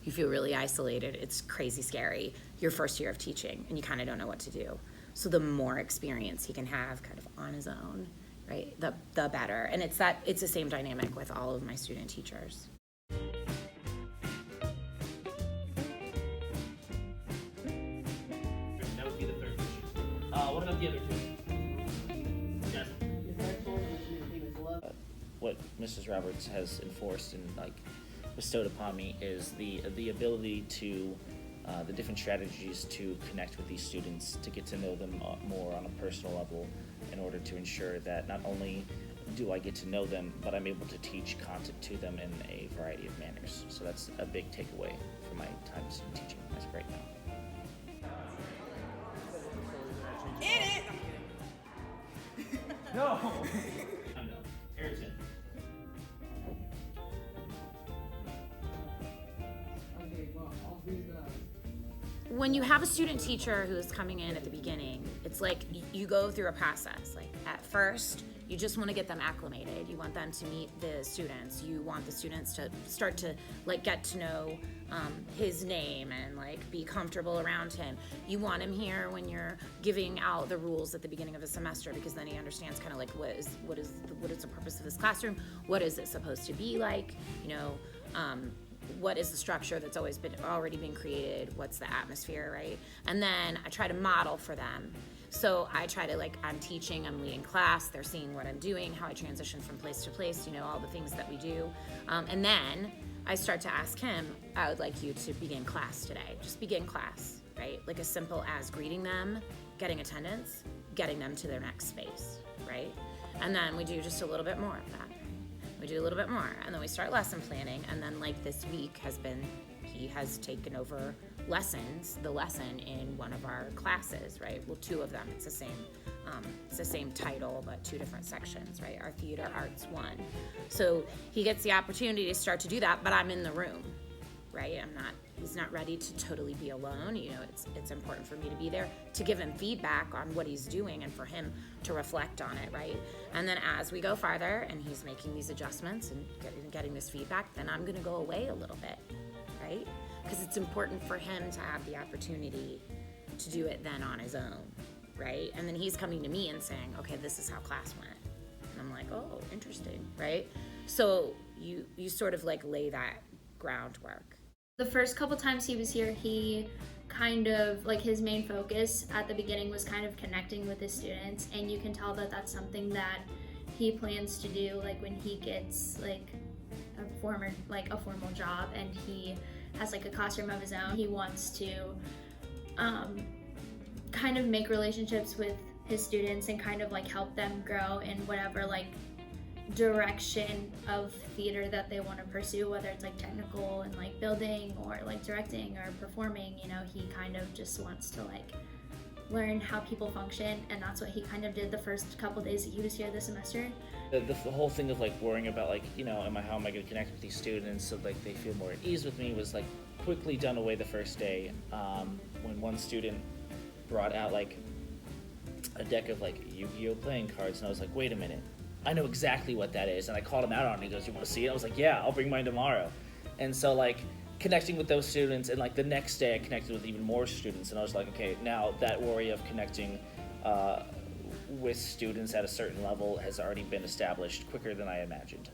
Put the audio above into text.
You feel really isolated. It's crazy scary. Your first year of teaching, and you kind of don't know what to do. So the more experience he can have kind of on his own, right, the better. And it's the same dynamic with all of my student teachers. That would be the third issue. What about the other two? Yes. What Mrs. Roberts has enforced and bestowed upon me is the ability to the different strategies to connect with these students, to get to know them more on a personal level, in order to ensure that not only do I get to know them, but I'm able to teach content to them in a variety of manners. So that's a big takeaway from my time in teaching as of right now. In it! No! I'm done. Harrison. When you have a student teacher who's coming in at the beginning, it's like you go through a process. Like at first, you just want to get them acclimated. You want them to meet the students. You want the students to start to get to know his name and be comfortable around him. You want him here when you're giving out the rules at the beginning of a semester, because then he understands kind of what is the purpose of this classroom? What is it supposed to be like? What is the structure that's already been created? What's the atmosphere, right? And then I try to model for them. So I try to I'm teaching, I'm leading class, they're seeing what I'm doing, how I transition from place to place, all the things that we do. And then I start to ask him, I would like you to begin class today. Just begin class, right? Like as simple as greeting them, getting attendance, getting them to their next space, right? And then we do just a little bit more of that. We do a little bit more, and then we start lesson planning, and then this week he has taken over the lesson in one of our classes, right? Well, two of them, it's the same title, but two different sections, right? Our theater arts one. So he gets the opportunity to start to do that, but I'm in the room, right? He's not ready to totally be alone. It's important for me to be there to give him feedback on what he's doing and for him to reflect on it, right? And then as we go farther and he's making these adjustments and getting this feedback, then I'm gonna go away a little bit, right? Because it's important for him to have the opportunity to do it then on his own, right? And then he's coming to me and saying, okay, this is how class went. And I'm like, oh, interesting, right? So you sort of lay that groundwork. The first couple times he was here, he kind of, his main focus at the beginning was kind of connecting with his students, and you can tell that that's something that he plans to do, when he gets, a formal job and he has, a classroom of his own. He wants to kind of make relationships with his students and kind of, help them grow in whatever, direction of theater that they want to pursue, whether it's technical and building or directing or performing. He kind of just wants to learn how people function, and that's what he kind of did the first couple days that he was here this semester. The whole thing of worrying about how am I going to connect with these students so they feel more at ease with me was quickly done away the first day, when one student brought out a deck of Yu-Gi-Oh playing cards, and I was like, wait a minute, I know exactly what that is. And I called him out on it. He goes, you want to see it? I was like, yeah, I'll bring mine tomorrow. And so connecting with those students, and the next day I connected with even more students, and I was like, okay, now that worry of connecting with students at a certain level has already been established quicker than I imagined.